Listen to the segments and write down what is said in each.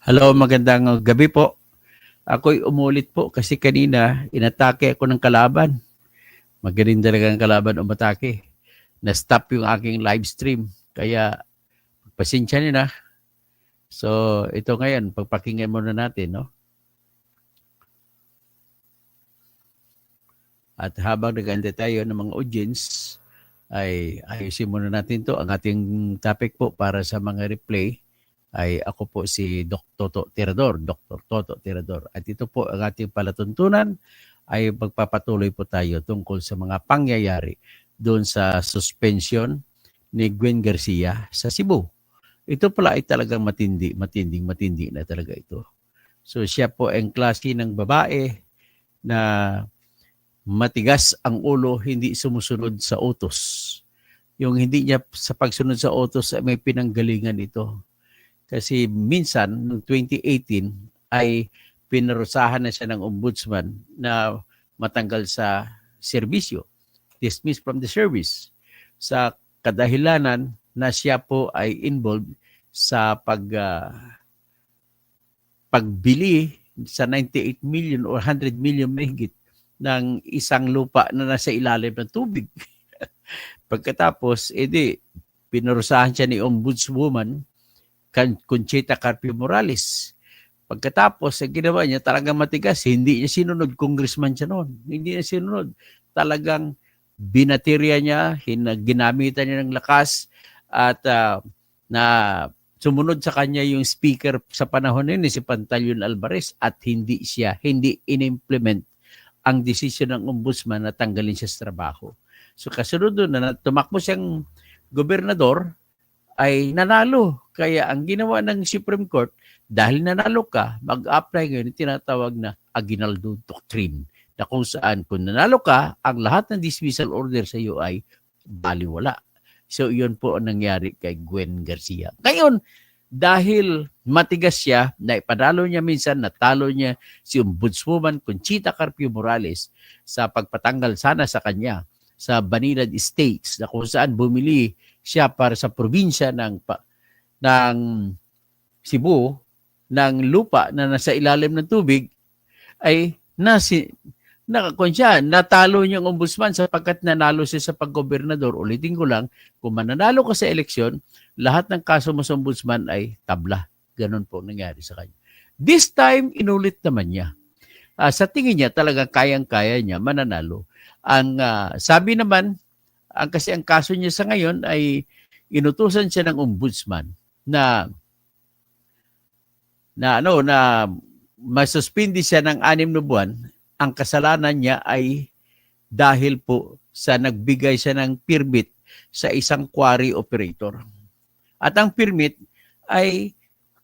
Hello, magandang gabi po. Ako'y umulit po kasi kanina inatake ako ng kalaban. Magaling talaga ang kalaban umatake. Na-stop yung aking live stream. Kaya pasensya niyo na. So ito ngayon, pagpakinggan muna natin. No? At habang nag-ante tayo ng mga audience, ay ayusin muna natin to. Ang ating topic po para sa mga replay ay ako po si Dr. Toto Tirador, Dr. Toto Tirador. At ito po ang ating palatuntunan ay magpapatuloy po tayo tungkol sa mga pangyayari doon sa suspension ni Gwen Garcia sa Cebu. Ito pala ay talagang matindi na talaga ito. So siya po ang klase ng babae na matigas ang ulo, hindi sumusunod sa utos. Yung hindi niya sa pagsunod sa utos ay may pinanggalingan ito. Kasi minsan, noong 2018, ay pinarusahan na siya ng ombudsman na matanggal sa serbisyo, dismissed from the service, sa kadahilanan na siya po ay involved sa pagbili sa 98 million or 100 million mahigit ng isang lupa na nasa ilalim ng tubig. Pagkatapos, pinarusahan siya ni Ombudswoman Conchita Carpio Morales. Pagkatapos, ang ginawa niya talagang matigas. Hindi niya sinunod, congressman siya noon. Hindi niya sinunod. Talagang binaterya niya, ginamitan niya ng lakas at na sumunod sa kanya yung speaker sa panahon na si Pantaleon Alvarez at hindi in-implement ang desisyon ng ombudsman na tanggalin siya sa trabaho. So kasunod doon na tumakbo siyang gobernador ay nanalo. Kaya ang ginawa ng Supreme Court, dahil nanalo ka, mag-apply ngayon yung tinatawag na Aguinaldo Doctrine na kung saan kung nanalo ka, ang lahat ng dismissal order sa iyo ay baliwala. So yun po ang nangyari kay Gwen Garcia. Ngayon, dahil matigas siya, naipadalo niya minsan, natalo niya si Ombudswoman Conchita Carpio Morales sa pagpatanggal sana sa kanya sa Banilad Estates na kung saan bumili siya para sa probinsya ng Cebu ng lupa na nasa ilalim ng tubig ay natalo niyang ombudsman sapagkat nanalo siya sa paggobernador. Ulitin ko lang, kung mananalo ka sa eleksyon, lahat ng kaso mo sa ombudsman ay tabla. Ganon po nangyari sa kanya. This time, inulit naman niya. Sa tingin niya, talagang kayang-kaya niya mananalo. Ang sabi naman, kasi ang kaso niya sa ngayon ay inutusan siya ng ombudsman na masuspindi siya ng 6 na buwan. Ang kasalanan niya ay dahil po sa nagbigay siya ng permit sa isang quarry operator. At ang permit ay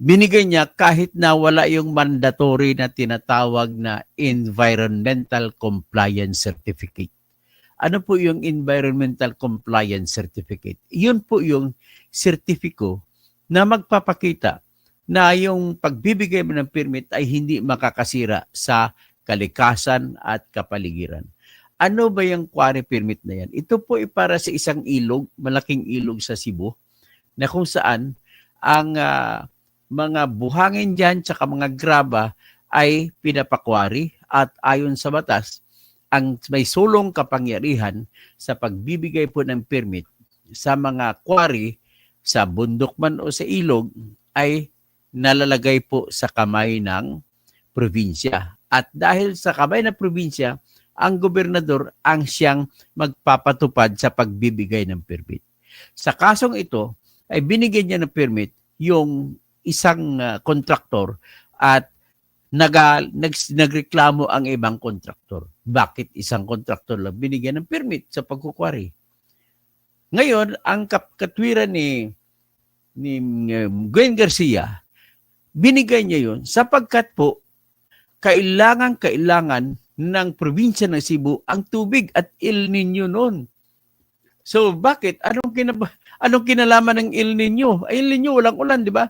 binigay niya kahit na wala yung mandatory na tinatawag na Environmental Compliance Certificate. Ano po yung Environmental Compliance Certificate? Yun po yung sertifiko na magpapakita na yung pagbibigay mo ng permit ay hindi makakasira sa kalikasan at kapaligiran. Ano ba yung quarry permit na yan? Ito po ay para sa isang ilog, malaking ilog sa Cebu, na kung saan ang mga buhangin dyan tsaka mga graba ay pinapakwari at ayon sa batas, ang may sulong kapangyarihan sa pagbibigay po ng permit sa mga quarry sa bundok man o sa ilog ay nalalagay po sa kamay ng probinsya. At dahil sa kamay ng probinsya, ang gobernador ang siyang magpapatupad sa pagbibigay ng permit. Sa kasong ito, ay binigyan niya ng permit yung isang kontraktor at nagreklamo ang ibang kontraktor. Bakit isang kontraktor lang binigyan ng permit sa pagkukwari? Ngayon, ang katwiran ni Gwen Garcia, binigay niya yun sapagkat po kailangan ng probinsya ng Cebu ang tubig at El Nino noon. So bakit? Anong kinalaman ng El Nino? Ay, El Nino walang ulan, di ba?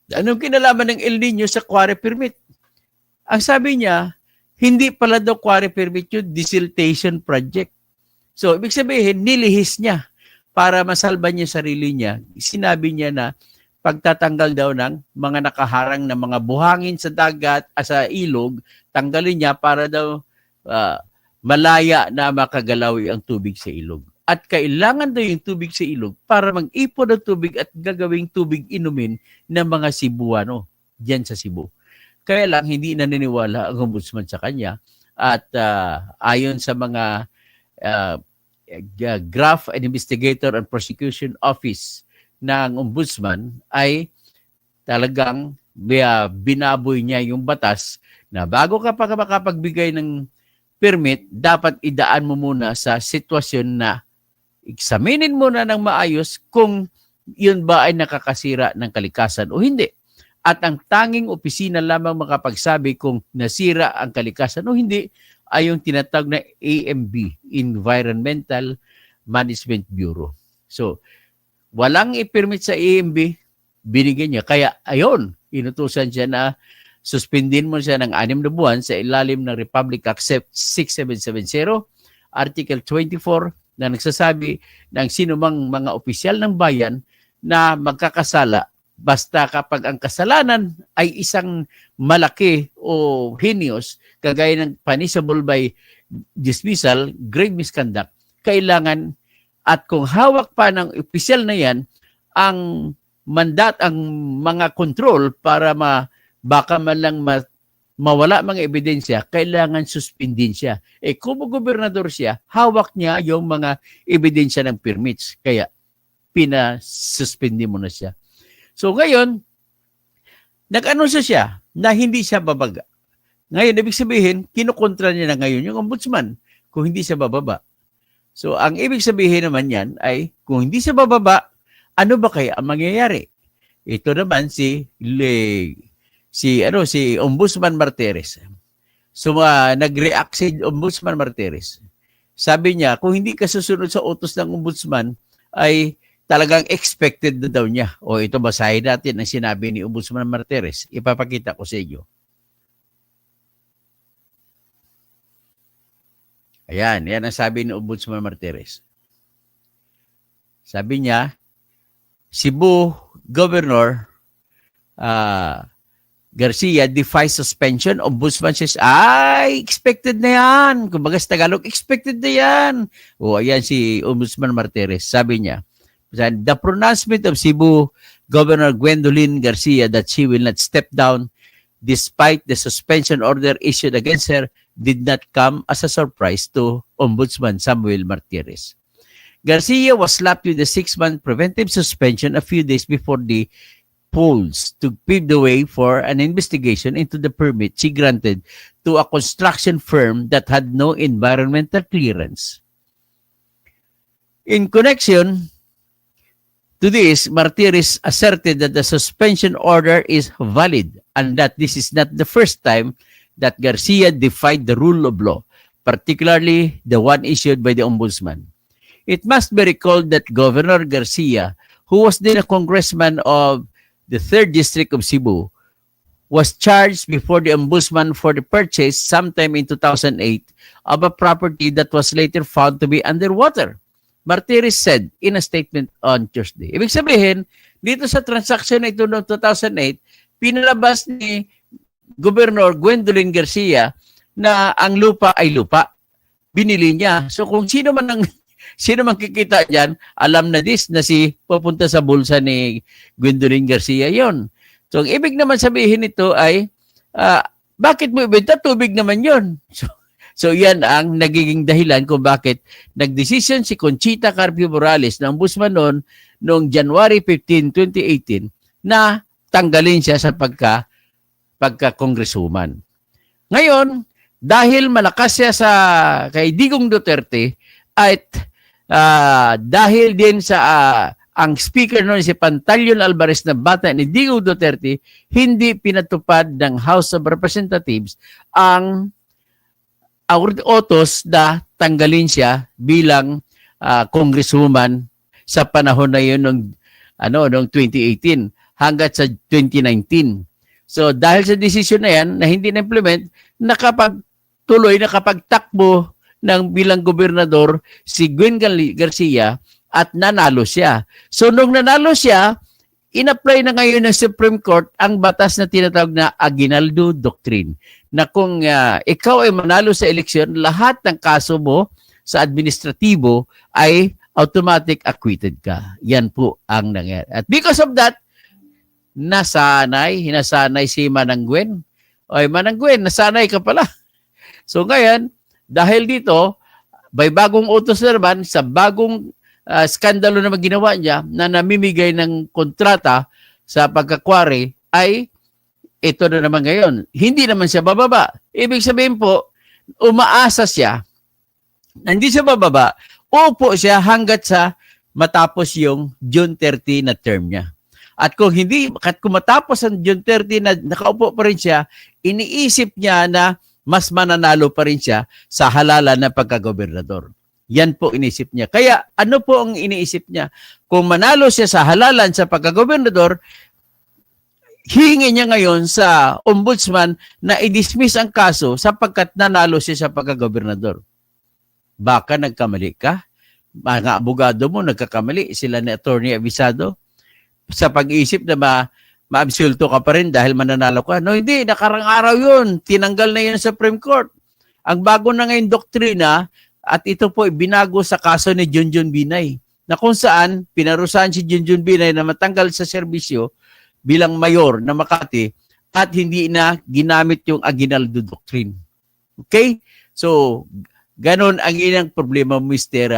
Anong kinalaman ng El Nino sa quarry permit? Ang sabi niya, hindi pala daw quarry permit yun, desiltation project. So ibig sabihin, nilihis niya para masalba niya sarili niya. Sinabi niya na pagtatanggal daw ng mga nakaharang na mga buhangin sa dagat, sa ilog, tanggalin niya para daw malaya na makagalaw ang tubig sa ilog. At kailangan daw yung tubig sa ilog para mag-ipon ng tubig at gagawing tubig inumin ng mga Cebuano diyan sa Cebu. Kaya lang hindi naniniwala ang ombudsman sa kanya at ayon sa mga Graph and Investigator and Prosecution Office ng ombudsman ay talagang binaboy niya yung batas na bago ka pa makapagbigay ng permit, dapat idaan mo muna sa sitwasyon na examinin muna ng maayos kung yun ba ay nakakasira ng kalikasan o hindi. At ang tanging opisina lamang makapagsabi kung nasira ang kalikasan o hindi ay yung tinatawag na AMB, Environmental Management Bureau. So, walang i-permit sa AMB, binigyan niya. Kaya, ayon, inutusan siya na suspendin mo siya ng 6 na buwan sa ilalim ng Republic Act 6770, Article 24, na nagsasabi ng sinumang mga opisyal ng bayan na magkakasala basta kapag ang kasalanan ay isang malaki o heinous, kagaya ng punishable by dismissal, grave misconduct, kailangan at kung hawak pa ng opisyal na yan ang ang mga control para baka man lang mawala mga ebidensya, kailangan suspendin siya. Kung gobernador siya, hawak niya yung mga ebidensya ng permits. Kaya, pinasuspindi mo na siya. So, ngayon, nag-anunsyo siya na hindi siya babaga. Ngayon, ibig sabihin, kinukontra niya na ngayon yung ombudsman kung hindi siya bababa. So, ang ibig sabihin naman yan ay, kung hindi siya bababa, ano ba kaya ang mangyayari? Ito naman si Ombudsman Martires. So, nag-react si Ombudsman Martires. Sabi niya, kung hindi ka susunod sa utos ng ombudsman, ay talagang expected na daw niya. O ito, basahin natin ang sinabi ni Ombudsman Martires. Ipapakita ko sa inyo. Ayan, yan ang sabi ni Ombudsman Martires. Sabi niya, Cebu Governor Garcia defies suspension. Ombudsman says, expected na yan. Kumbaga sa Tagalog, expected na yan. O, ayan si Ombudsman Martires. Sabi niya, the pronouncement of Cebu Governor Gwendolyn Garcia that she will not step down despite the suspension order issued against her did not come as a surprise to Ombudsman Samuel Martires. Garcia was slapped with a 6-month preventive suspension a few days before the polls to pave the way for an investigation into the permit she granted to a construction firm that had no environmental clearance. In connection to this, Martires asserted that the suspension order is valid and that this is not the first time that Garcia defied the rule of law, particularly the one issued by the Ombudsman. It must be recalled that Governor Garcia, who was then a congressman of the 3rd District of Cebu, was charged before the Ombudsman for the purchase sometime in 2008 of a property that was later found to be underwater. Martires said in a statement on Tuesday. Ibig sabihin, dito sa transaction na ito noong 2008, pinalabas ni Governor Gwendolyn Garcia na ang lupa ay lupa. Binili niya. So kung sino man kikita diyan, alam na na pupunta sa bulsa ni Gwendolyn Garcia yon. So ang ibig naman sabihin nito ay, bakit mo ibenta? Tubig naman yon. So yan ang nagiging dahilan kung bakit nagdesisyon si Conchita Carpio Morales ng ombudsman noong January 15, 2018 na tanggalin siya sa pagka-congresswoman. Ngayon, dahil malakas siya kay Digong Duterte at dahil din sa ang speaker noon si Pantaleon Alvarez na bata ni Digong Duterte, hindi pinatupad ng House of Representatives ang utos na tanggalin siya bilang congresswoman sa panahon na yun noong 2018 hanggat sa 2019. So dahil sa desisyon na yan na hindi na-implement, nakapagtakbo ng bilang gobernador si Gwen Garcia at nanalo siya. So nung nanalo siya, in-apply na ngayon ng Supreme Court ang batas na tinatawag na Aguinaldo Doctrine, na kung ikaw ay manalo sa eleksyon, lahat ng kaso mo sa administratibo ay automatic acquitted ka. Yan po ang nangyari. At because of that, hinasanay si Mananguen. Oy, Mananguen, nasanay ka pala. So ngayon, dahil dito, may bagong utos na naman sa bagong skandalo na ginawa niya na namimigay ng kontrata sa pagkakwari, ay ito na naman ngayon. Hindi naman siya bababa. Ibig sabihin po, umaasa siya, hindi siya bababa, upo siya hanggat sa matapos yung June 30 na term niya. At kung matapos ang June 30 na nakaupo pa rin siya, iniisip niya na mas mananalo pa rin siya sa halalan ng pagkagobernador. Yan po inisip niya. Kaya ano po ang iniisip niya? Kung manalo siya sa halalan sa pagkagobernador, hihingi niya ngayon sa ombudsman na i-dismiss ang kaso sapagkat nanalo siya sa pagkagobernador. Baka nagkamali ka? Mga abogado mo nagkakamali, sila ni Attorney Abisado, sa pag-iisip na ma-absolto ka pa rin dahil mananalo ka. No, hindi. Nakarang araw yun. Tinanggal na yun sa Supreme Court. Ang bago na ngayon doktrina, at ito po binago sa kaso ni Junjun Binay, na kung saan pinarusahan si Junjun Binay na matanggal sa serbisyo bilang mayor na Makati at hindi na ginamit yung Aguinaldo Doctrine. Okay? So, ganon ang inang problema, Mrs.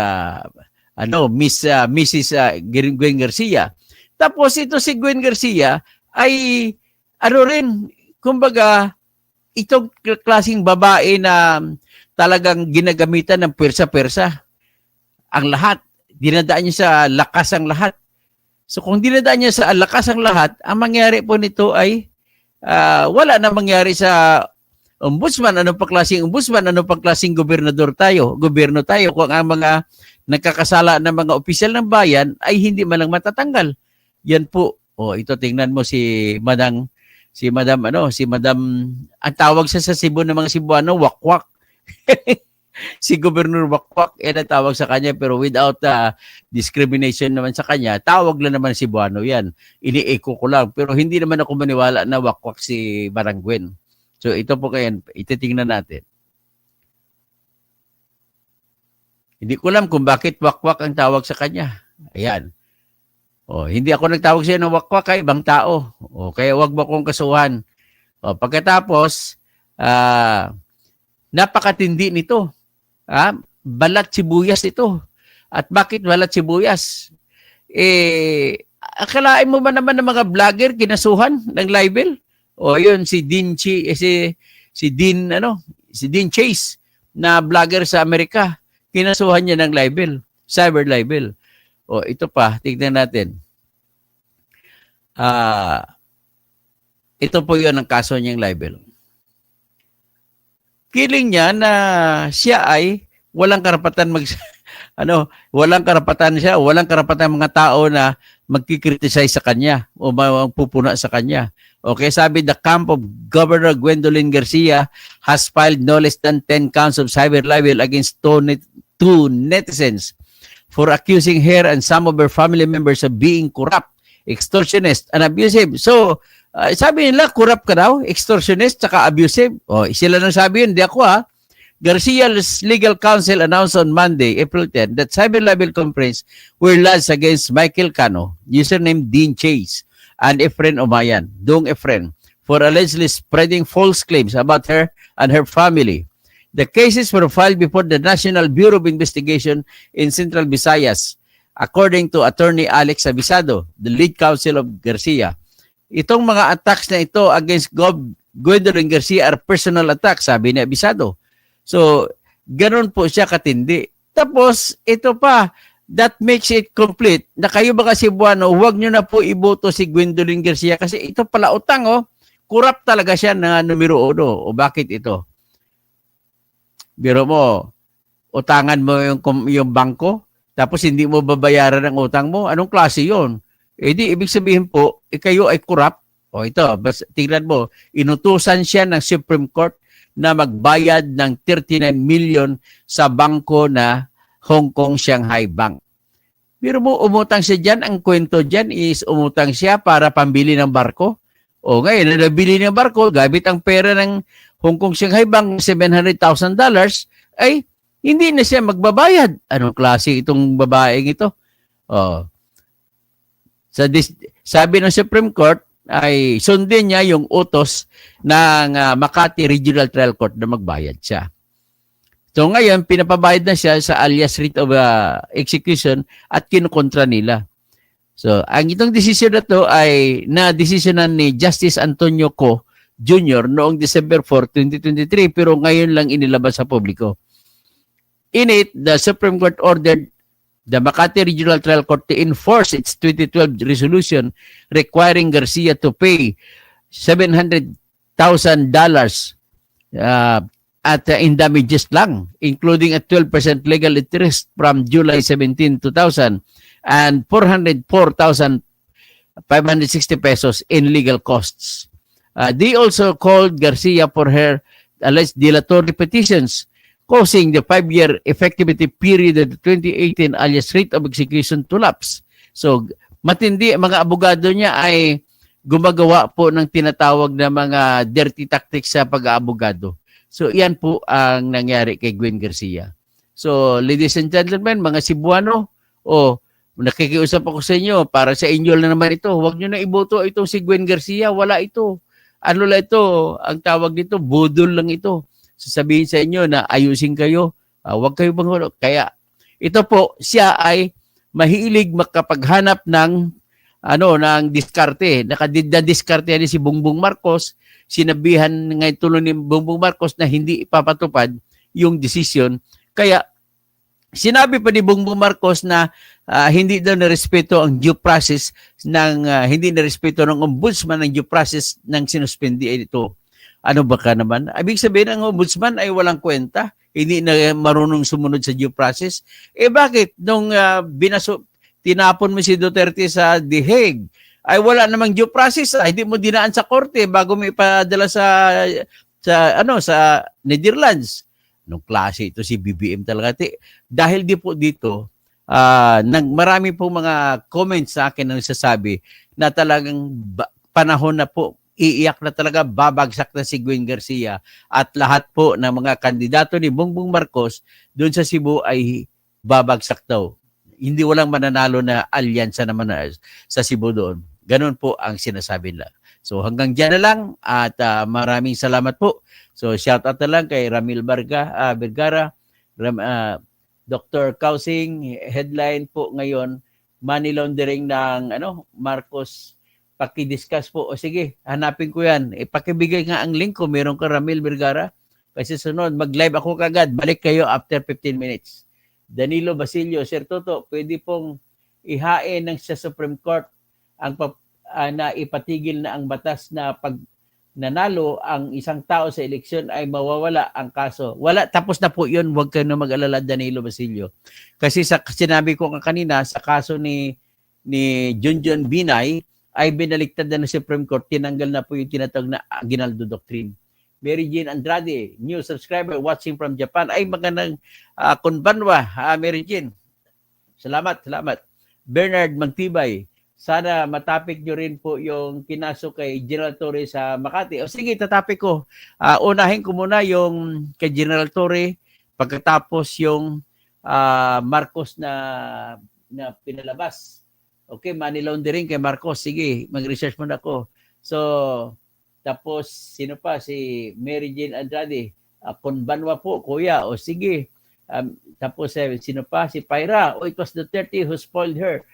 Gwen Garcia. Tapos ito si Gwen Garcia ay kumbaga, itong klaseng babae na talagang ginagamitan ng persa-persa. Ang lahat, dinadaan niya sa lakas ang lahat. So kung dinadaan niya sa lakas ang lahat, ang mangyari po nito ay wala na mangyari sa ombudsman. Ano pa klaseng ombudsman? Ano pa klaseng gobyerno tayo kung ang mga nagkakasala ng mga opisyal ng bayan ay hindi man lang matatanggal. Yan po. Ito tingnan mo si Madam, ang tawag siya sa Cebu ng mga Cebuano, wakwak. Si Governor Wakwak, natawag sa kanya, pero without discrimination naman sa kanya, tawag lang naman Cebuano yan. Ini-echo ko lang, pero hindi naman ako maniwala na wakwak si Mananguen. So ito po kaya, ititingnan natin. Hindi ko alam kung bakit wakwak ang tawag sa kanya. Ayan. Hindi ako nagtawag siya ng wakwak, kay ibang tao. Kaya wag mo akong kasuhan. Pagkatapos, napakatindi nito. Balat sibuyas ito. At bakit balat sibuyas? Akalain mo ba naman ng mga vlogger kinasuhan ng libel? Yun si Dean Chase na vlogger sa Amerika. Kinasuhan niya ng libel, cyber libel. Ito pa, tignan natin. Ito po yun ang kaso niyang libel. Feeling niya na siya ay walang karapatan walang karapatan mga tao na magkikriticize sa kanya o magpupuna sa kanya. Okay, sabi the camp of Governor Gwendolyn Garcia has filed no less than 10 counts of cyber libel against two netizens for accusing her and some of her family members of being corrupt, extortionist, and abusive. So, sabi nila, corrupt ka daw, extortionist, saka abusive. Sila nang sabi yun, di ako Garcia's legal counsel announced on Monday, April 10, that cyber libel complaints were lodged against Michael Cano, username Dean Chase, and Efren Omayan, Dong Efren, for allegedly spreading false claims about her and her family. The cases were filed before the National Bureau of Investigation in Central Visayas, according to Attorney Alex Abisado, the lead counsel of Garcia. Itong mga attacks na ito against Gwendolyn Garcia are personal attacks, sabi ni Abisado. So, ganun po siya katindi. Tapos, ito pa, that makes it complete, na kayo ba kasi Cebuano, huwag nyo na po iboto si Gwendolyn Garcia kasi ito pala utang, corrupt talaga siya na numero 1. Bakit ito? Biro mo, utangan mo yung bangko, tapos hindi mo babayaran ang utang mo. Anong klase yon? Di ibig sabihin po, kayo ay corrupt. Ito, tingnan mo, inutusan siya ng Supreme Court na magbayad ng 39 million sa bangko na Hong Kong Shanghai Bank. Pero mo, umutang siya dyan. Ang kwento dyan is umutang siya para pambili ng barko. O ngayon, nabili ng barko, gamit ang pera ng Hong Kong Shanghai Bank, $700,000, ay hindi na siya magbabayad. Anong klase itong babaeng ito? Oh. Sabi ng Supreme Court, ay sundin niya yung utos ng Makati Regional Trial Court na magbayad siya. So ngayon, pinapabayad na siya sa alias rate of execution at kinukontra nila. So, ang itong desisyon na to ay na-desisyonan ni Justice Antonio Co. Jr. noong December 4, 2023, pero ngayon lang inilabas sa publiko. In it, the Supreme Court ordered the Makati Regional Trial Court to enforce its 2012 resolution requiring Garcia to pay $700,000 in damages lang, including a 12% legal interest from July 17, 2000 and 404,560 pesos in legal costs. They also called Garcia for her alleged dilatory petitions, causing the 5-year effectivity period of the 2018 alias rate of execution to lapse. So, matindi, mga abogado niya ay gumagawa po ng tinatawag na mga dirty tactics sa pag-aabogado. So, iyan po ang nangyari kay Gwen Garcia. So, ladies and gentlemen, mga Cebuano, nakikiusap ako sa inyo, para sa inyo na naman ito, huwag nyo na iboto ito si Gwen Garcia, wala ito. Ano lang ito, ang tawag dito, budol lang ito. Sasabihin sa inyo na ayusin kayo, huwag kayo bangulo. Kaya ito po, siya ay mahilig makapaghanap ng ng diskarte. Nakadiskarte ni si Bongbong Marcos, sinabihan ngayon tuloy ni Bongbong Marcos na hindi ipapatupad yung desisyon. Kaya sinabi pa ni Bongbong Marcos na hindi daw narespeto ang due process ng hindi narespeto ng ombudsman ng due process ng sinuspindi ito. Ano ba ka naman? Ibig sabihin ng ombudsman ay walang kwenta, hindi na marunong sumunod sa due process. Bakit nung tinapon mo si Duterte sa The Hague, ay wala namang due process, hindi mo dinaan sa korte bago mo ipadala sa Netherlands. Nung klase ito si BBM talaga. Dahil di po dito, marami po mga comments sa akin na nagsasabi na talagang panahon na po, iiyak na talaga, babagsak na si Gwen Garcia at lahat po ng mga kandidato ni Bongbong Marcos doon sa Cebu ay babagsak daw. Hindi walang mananalo na alyansa naman sa Cebu doon. Ganun po ang sinasabi nila. So hanggang dyan na lang at maraming salamat po. So shout out na lang kay Ramil Vergara, Dr. Kausing, headline po ngayon, money laundering ng Marcos. Paki-discuss po. O sige, hanapin ko yan. Pakibigay nga ang link ko. Meron ka Ramil Vergara. Kasi sunod, mag-live ako kagad. Balik kayo after 15 minutes. Danilo Basilio, Sir Toto, pwede pong ihain ng sa Supreme Court ang na ipatigil na ang batas na pag nanalo ang isang tao sa eleksyon ay mawawala ang kaso. Wala, tapos na po yun. Huwag kayo na mag-alala, Danilo Basilio. Kasi sinabi ko kanina, sa kaso ni Junjun Binay, ay binaliktad na ng Supreme Court, tinanggal na po yung tinatawag na Aguinaldo Doctrine. Mary Jane Andrade, new subscriber watching from Japan. Ay, magandang konbanwa, Mary Jane. Salamat. Bernard Magtibay, sana matapik nyo rin po yung kinaso kay General Torre sa Makati. O sige, tatapik ko. Unahin ko muna yung kay General Torre, pagkatapos yung Marcos na pinalabas. Okay, money laundering kay Marcos. Sige, mag-research muna ako. So, tapos, sino pa? Si Mary Jane Andrade. Konbanwa po, kuya. O sige. Tapos, sino pa? Si Pyra. It was Duterte who spoiled her.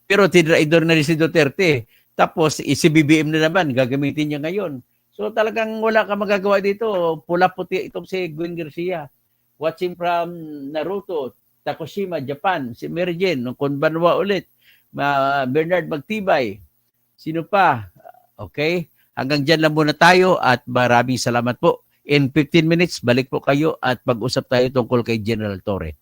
Pero tinraidor na rin si Duterte. Tapos, si BBM na naman, gagamitin niya ngayon. So, talagang wala ka magagawa dito. Pula-puti itong si Gwen Garcia. Watching from Naruto, Takushima, Japan. Si Mary Jane, konbanwa ulit. Bernard Magtibay. Sino pa? Okay? Hanggang dyan lang muna tayo at maraming salamat po. In 15 minutes, balik po kayo at mag-usap tayo tungkol kay General Torre.